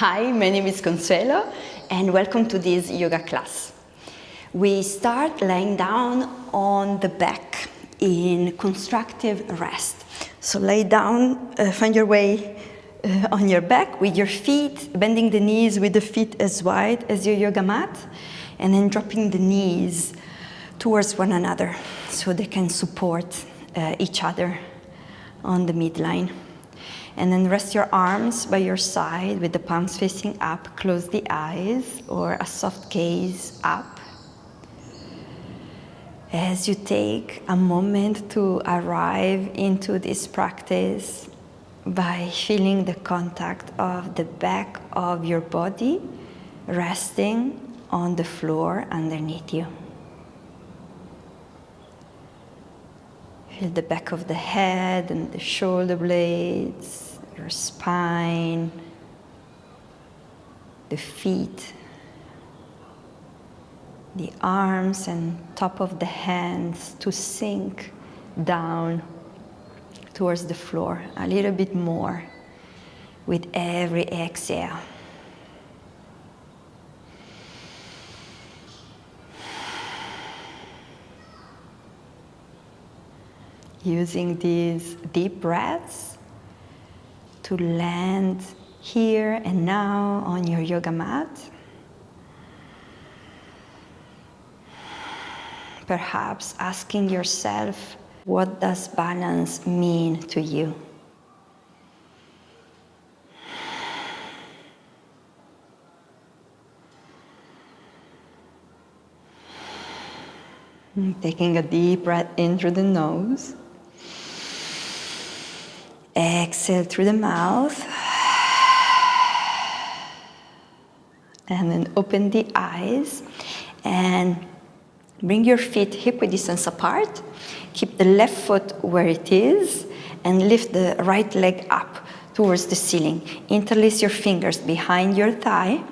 Hi, my name is Consuelo and welcome to this yoga class. We start lying down on the back in constructive rest. So lay down, find your way on your back with your feet, bending the knees with the feet as wide as your yoga mat, and then dropping the knees towards one another so they can support each other on the midline. And then rest your arms by your side with the palms facing up. Close the eyes or a soft gaze up. As you take a moment to arrive into this practice by feeling the contact of the back of your body resting on the floor underneath you. Feel the back of the head and the shoulder blades, your spine, the feet, the arms and top of the hands to sink down towards the floor a little bit more with every exhale. Using these deep breaths to land here and now on your yoga mat. Perhaps asking yourself, what does balance mean to you? Taking a deep breath in through the nose. Exhale through the mouth. And then open the eyes and bring your feet hip-width distance apart. Keep the left foot where it is and lift the right leg up towards the ceiling. Interlace your fingers behind your thigh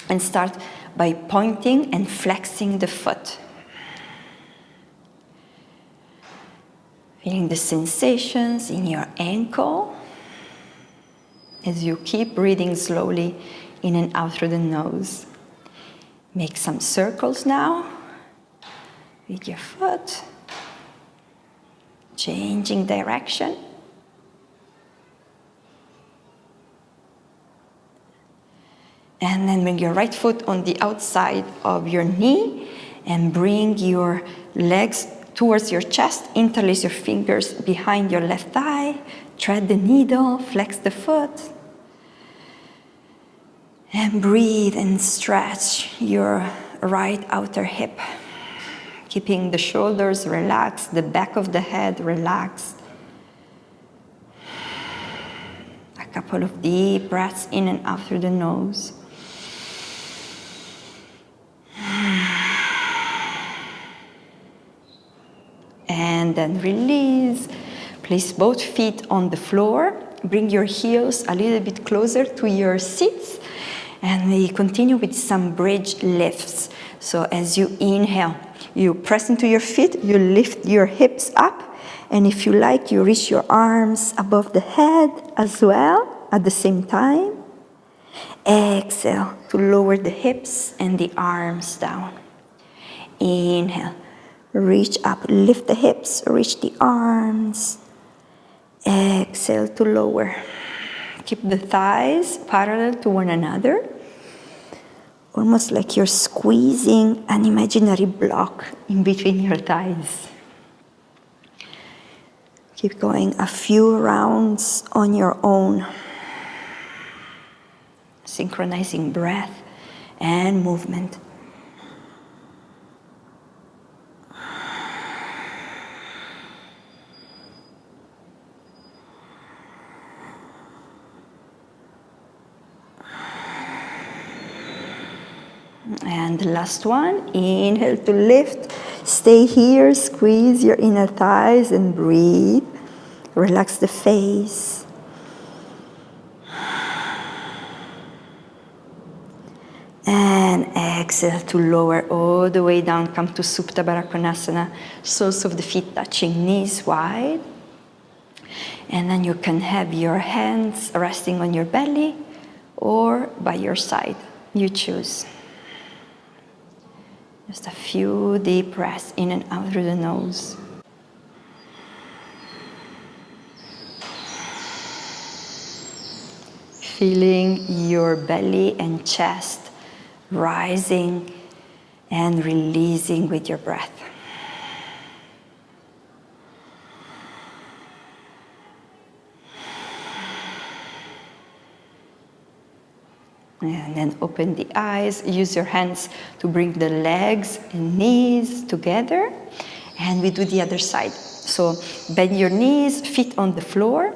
and start by pointing and flexing the foot. Feeling the sensations in your ankle as you keep breathing slowly in and out through the nose. Make some circles now with your foot, changing direction. And then bring your right foot on the outside of your knee and bring your legs towards your chest. Interlace your fingers behind your left thigh. Thread the needle, flex the foot. And breathe and stretch your right outer hip. Keeping the shoulders relaxed, the back of the head relaxed. A couple of deep breaths in and out through the nose. And then release. Place both feet on the floor. Bring your heels a little bit closer to your seats. And we continue with some bridge lifts. So as you inhale, you press into your feet, you lift your hips up. And if you like, you reach your arms above the head as well at the same time. Exhale to lower the hips and the arms down. Inhale. Reach up, lift the hips, reach the arms. Exhale to lower. Keep the thighs parallel to one another. Almost like you're squeezing an imaginary block in between your thighs. Keep going a few rounds on your own. Synchronizing breath and movement. And the last one, inhale to lift. Stay here, squeeze your inner thighs and breathe. Relax the face. And exhale to lower all the way down. Come to Supta Baddha Konasana. Soles of the feet touching, knees wide. And then you can have your hands resting on your belly or by your side. You choose. Just a few deep breaths in and out through the nose. Feeling your belly and chest rising and releasing with your breath. And then open the eyes. Use your hands to bring the legs and knees together. And we do the other side. So bend your knees, feet on the floor.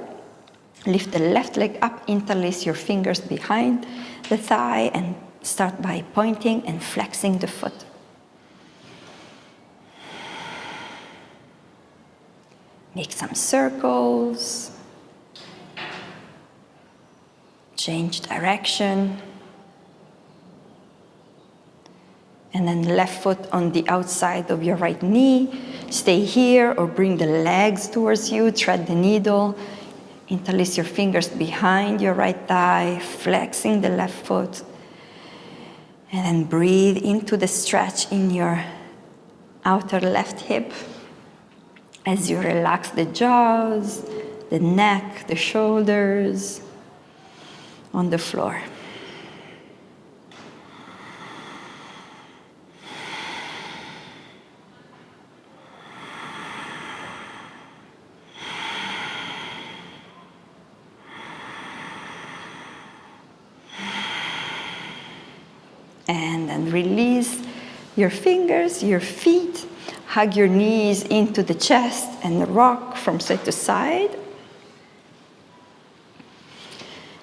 Lift the left leg up, interlace your fingers behind the thigh, and start by pointing and flexing the foot. Make some circles. Change direction. And then left foot on the outside of your right knee. Stay here or bring the legs towards you. Thread the needle. Interlace your fingers behind your right thigh, flexing the left foot. And then breathe into the stretch in your outer left hip as you relax the jaws, the neck, the shoulders on the floor. And then release your fingers, your feet. Hug your knees into the chest and rock from side to side.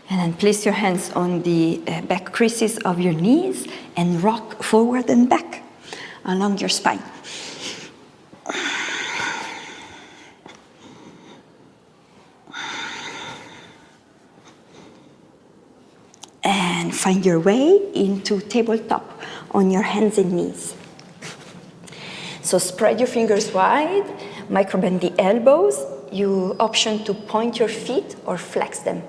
And then place your hands on the back creases of your knees and rock forward and back along your spine. And find your way into tabletop on your hands and knees. So spread your fingers wide, microbend the elbows. You option to point your feet or flex them.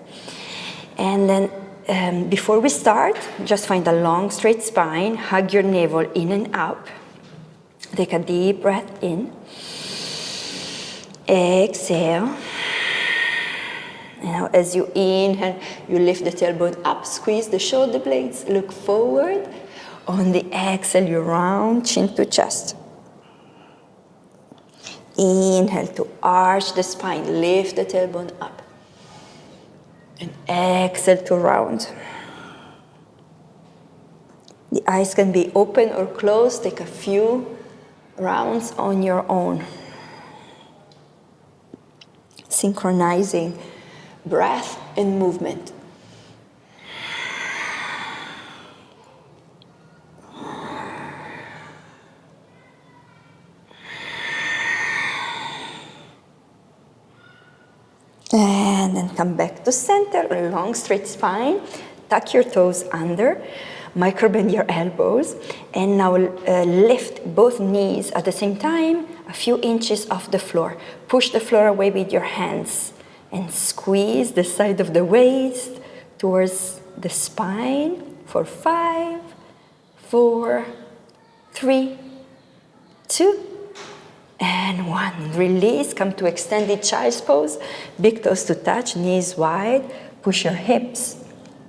And then before we start, just find a long straight spine, hug your navel in and out. Take a deep breath in. Exhale. Now, as you inhale, you lift the tailbone up, squeeze the shoulder blades, look forward. On the exhale, you round chin to chest. Inhale to arch the spine, lift the tailbone up. And exhale to round. The eyes can be open or closed. Take a few rounds on your own. Synchronizing breath and movement. And then come back to center, a long straight spine. Tuck your toes under, microbend your elbows, and now lift both knees at the same time, a few inches off the floor. Push the floor away with your hands and squeeze the side of the waist towards the spine for 5, 4, 3, 2, and 1. Release, come to extended child's pose. Big toes to touch, knees wide. Push your hips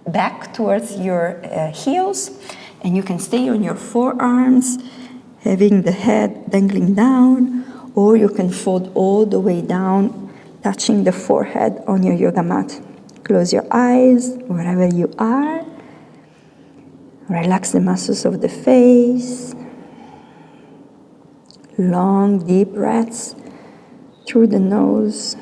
back towards your heels. And you can stay on your forearms, having the head dangling down. Or you can fold all the way down, touching the forehead on your yoga mat. Close your eyes wherever you are. Relax the muscles of the face. Long, deep breaths through the nose.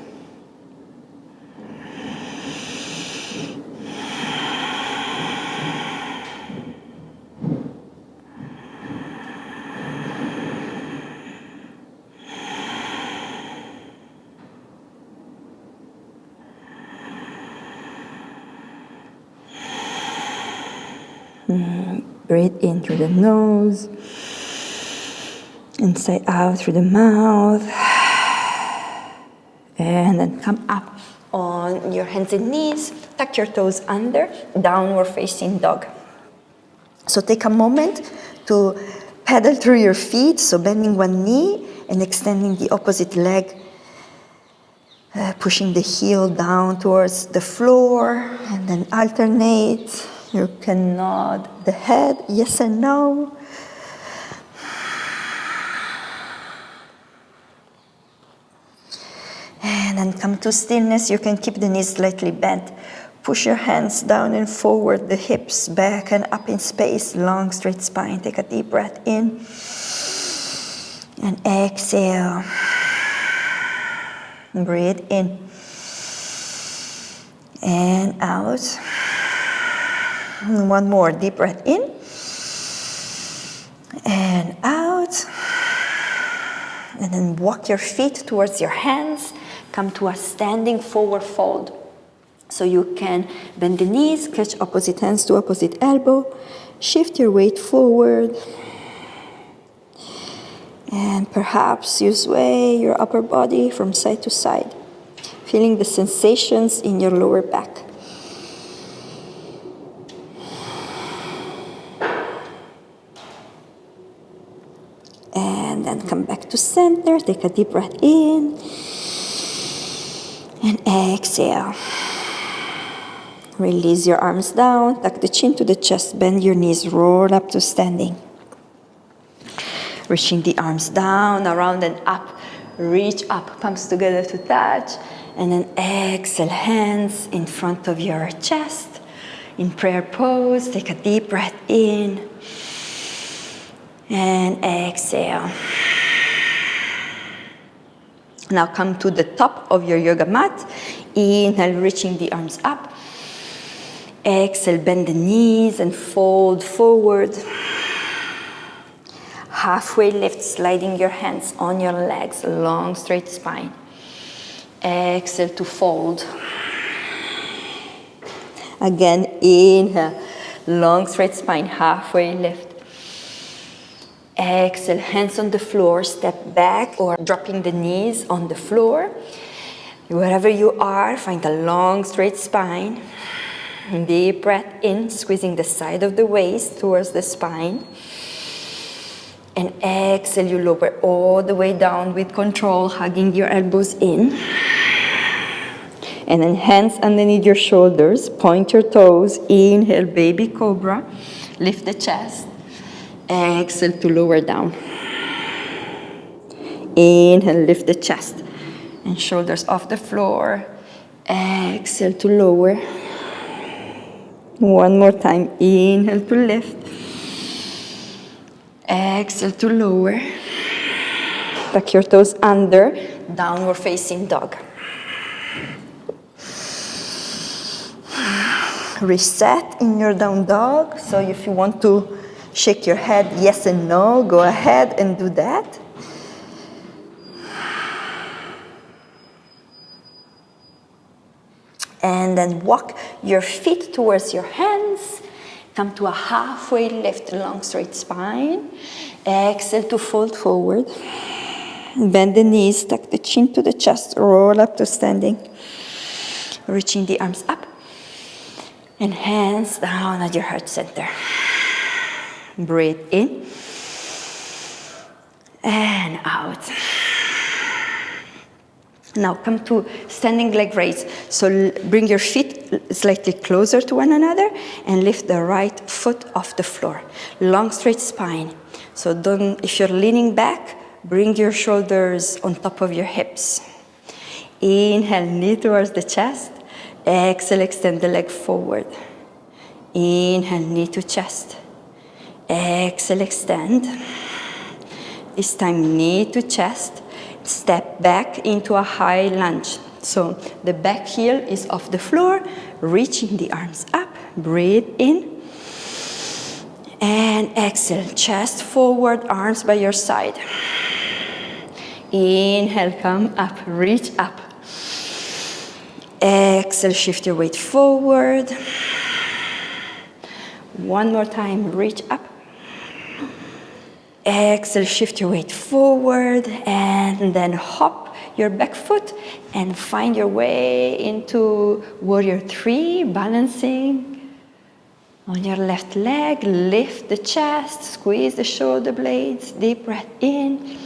Breathe in through the nose. And sigh out through the mouth. And then come up on your hands and knees Tuck your toes under, downward facing dog. So take a moment to pedal through your feet, so bending one knee and extending the opposite leg, pushing the heel down towards the floor, and then alternate. You can nod the head, yes and no. And then come to stillness. You can keep the knees slightly bent. Push your hands down and forward, the hips back and up in space, long straight spine. Take a deep breath in and exhale. Breathe in and out. And one more deep breath in and out. And then walk your feet towards your hands. Come to a standing forward fold. So you can bend the knees, catch opposite hands to opposite elbow, shift your weight forward, and perhaps you sway your upper body from side to side, feeling the sensations in your lower back. And then come back to center, take a deep breath in, and exhale. Release your arms down, tuck the chin to the chest, bend your knees, roll up to standing. Reaching the arms down, around and up. Reach up, palms together to touch. And then exhale, hands in front of your chest. In prayer pose, take a deep breath in. And exhale. Now come to the top of your yoga mat. Inhale, reaching the arms up. Exhale, bend the knees and fold forward. Halfway lift, sliding your hands on your legs, long straight spine. Exhale to fold. Again, inhale, long straight spine, halfway lift. Exhale, hands on the floor, step back or dropping the knees on the floor. Wherever you are, find a long straight spine. Deep breath in, squeezing the side of the waist towards the spine. And exhale, you lower all the way down with control, hugging your elbows in. And then hands underneath your shoulders, point your toes. Inhale, baby cobra. Lift the chest. Exhale to lower down. Inhale, lift the chest and shoulders off the floor. Exhale to lower. One more time. Inhale to lift. Exhale to lower. Tuck your toes under, downward facing dog. Reset in your down dog. So if you want to shake your head yes and no, go ahead and do that. And then walk your feet towards your hands. Come to a halfway lift, long straight spine. Exhale to fold forward. Bend the knees, tuck the chin to the chest, roll up to standing. Reaching the arms up. And hands down at your heart center. Breathe in. And out. Now come to standing leg raise. So bring your feet slightly closer to one another and lift the right foot off the floor. Long straight spine. So if you're leaning back, bring your shoulders on top of your hips. Inhale, knee towards the chest. Exhale, extend the leg forward. Inhale, knee to chest. Exhale, extend. This time, knee to chest. Step back into a high lunge. So the back heel is off the floor, reaching the arms up. Breathe in. And exhale, chest forward, arms by your side. Inhale, come up, reach up. Exhale, shift your weight forward. One more time, reach up. Exhale, shift your weight forward and then hop your back foot and find your way into warrior 3, balancing on your left leg. Lift the chest, squeeze the shoulder blades, deep breath in.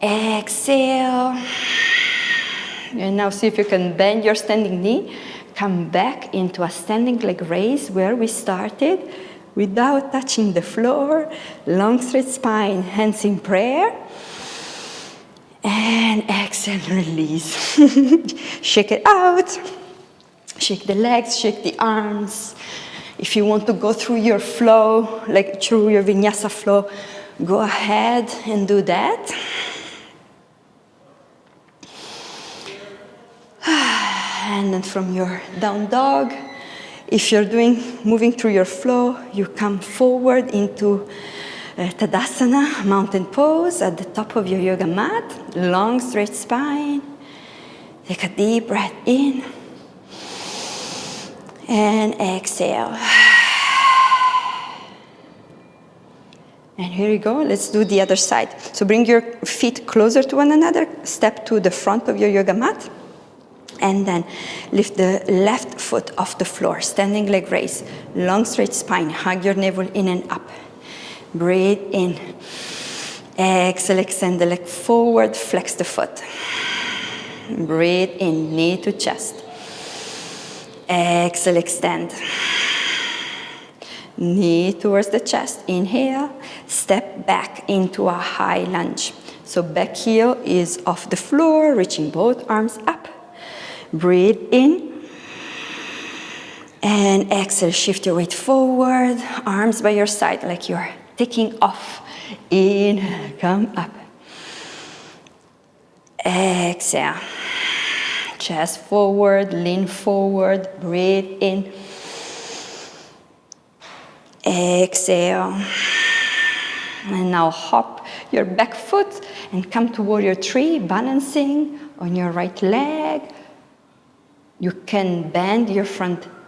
Exhale. And now see if you can bend your standing knee. Come back into a standing leg raise where we started without touching the floor. Long straight spine, hands in prayer. And exhale, release. Shake it out. Shake the legs, shake the arms. If you want to go through your flow, like through your vinyasa flow, go ahead and do that. And then from your down dog, if you're moving through your flow, you come forward into Tadasana, mountain pose at the top of your yoga mat. Long, straight spine. Take a deep breath in. And exhale. And here you go. Let's do the other side. So bring your feet closer to one another. Step to the front of your yoga mat. And then lift the left foot off the floor. Standing leg raise. Long straight spine. Hug your navel in and up. Breathe in. Exhale, extend the leg forward. Flex the foot. Breathe in. Knee to chest. Exhale, extend. Knee towards the chest. Inhale. Step back into a high lunge. So back heel is off the floor. Reaching both arms up. Breathe in. And exhale, shift your weight forward. Arms by your side like you're taking off. Inhale, come up. Exhale. Chest forward, lean forward. Breathe in. Exhale. And now hop your back foot and come to warrior 3, balancing on your right leg. You can bend your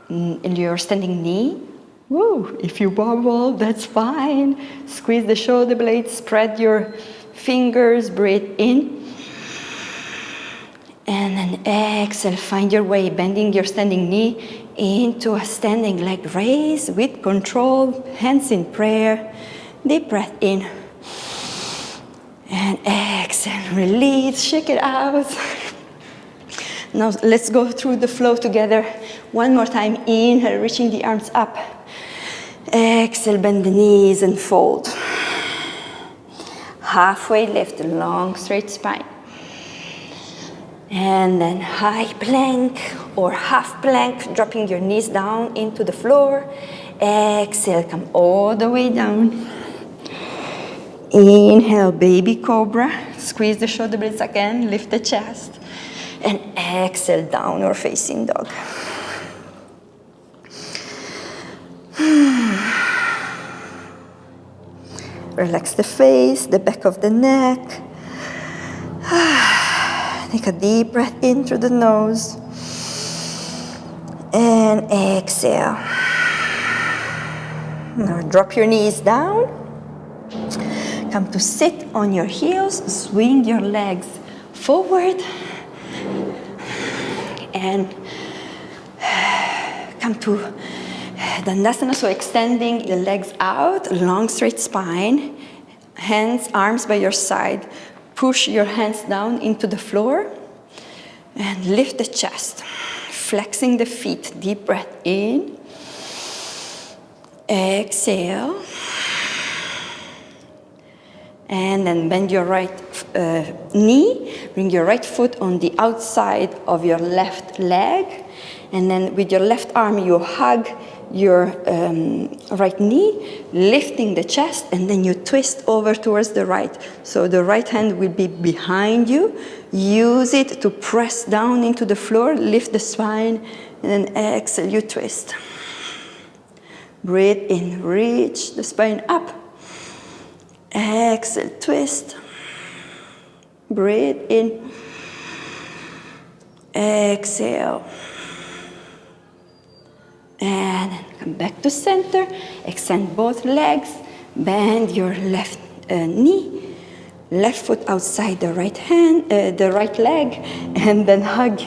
your standing knee. Woo! If you wobble, that's fine. Squeeze the shoulder blades, spread your fingers, breathe in. And then exhale, find your way, bending your standing knee into a standing leg raise with control, hands in prayer. Deep breath in. And exhale, release, shake it out. Now let's go through the flow together. One more time. Inhale, reaching the arms up. Exhale, bend the knees and fold. Halfway lift, long straight spine. And then high plank or half plank, dropping your knees down into the floor. Exhale, come all the way down. Inhale, baby cobra. Squeeze the shoulder blades again, lift the chest. And exhale, downward facing dog. Relax the face, the back of the neck. Take a deep breath in through the nose. And exhale. Now drop your knees down. Come to sit on your heels. Swing your legs forward. And come to Dandasana, so extending the legs out, long straight spine, hands, arms by your side. Push your hands down into the floor and lift the chest, flexing the feet. Deep breath in, exhale, and then bend your right knee, bring your right foot on the outside of your left leg, and then with your left arm you hug your right knee, lifting the chest, and then you twist over towards the right. So the right hand will be behind you. Use it to press down into the floor, lift the spine, and then exhale, you twist. Breathe in, reach the spine up. Exhale, twist. Breathe in. Exhale. And come back to center. Extend both legs. Bend your left knee. left foot outside the right hand, the right leg, and then hug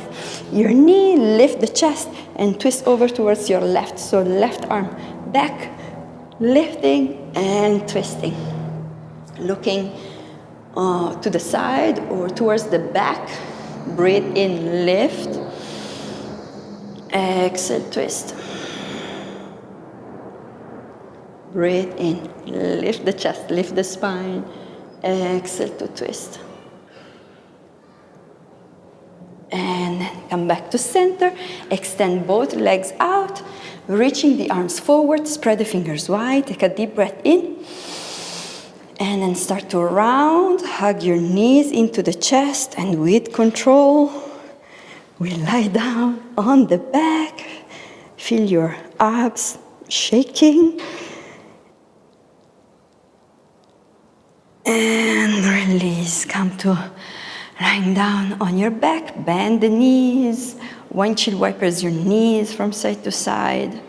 your knee, lift the chest, and twist over towards your left. So left arm back, lifting and twisting. Looking to the side or towards the back. Breathe in, lift. Exhale, twist. Breathe in, lift the chest, lift the spine. Exhale to twist. And then come back to center. Extend both legs out, reaching the arms forward, spread the fingers wide, take a deep breath in. And then start to round, hug your knees into the chest, and with control, we lie down on the back. Feel your abs shaking. And release, come to lying down on your back, bend the knees, windshield wipers your knees from side to side.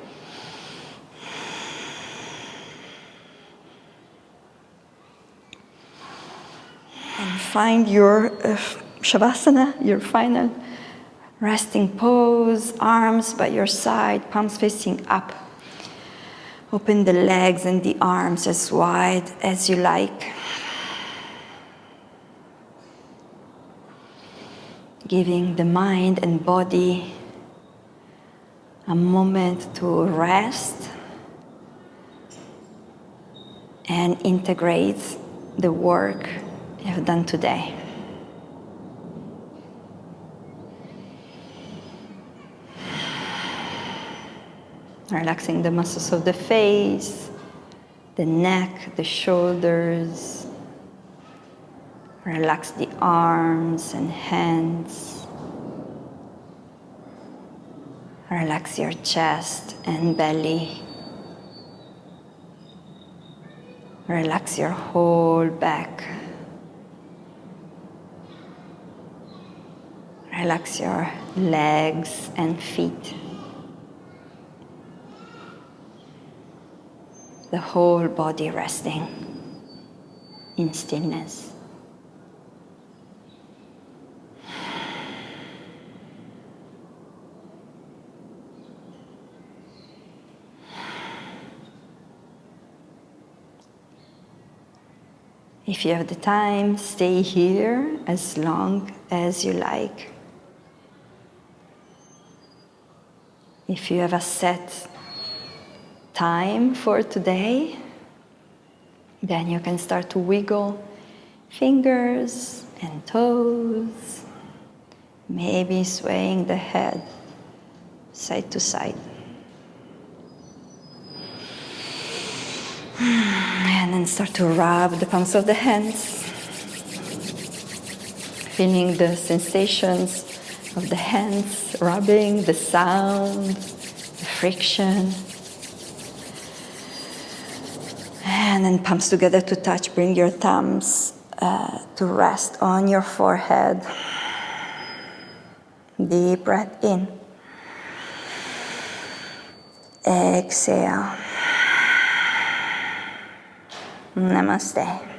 And find your Shavasana, your final resting pose, arms by your side, palms facing up. Open the legs and the arms as wide as you like. Giving the mind and body a moment to rest and integrate the work you have done today. Relaxing the muscles of the face, the neck, the shoulders. Relax the arms and hands. Relax your chest and belly. Relax your whole back. Relax your legs and feet. The whole body resting in stillness. If you have the time, stay here as long as you like. If you have a set time for today, then you can start to wiggle fingers and toes, maybe swaying the head side to side. And then start to rub the palms of the hands, feeling the sensations of the hands rubbing, the sound, the friction. And then palms together to touch. Bring your thumbs to rest on your forehead. Deep breath in. Exhale. Namaste.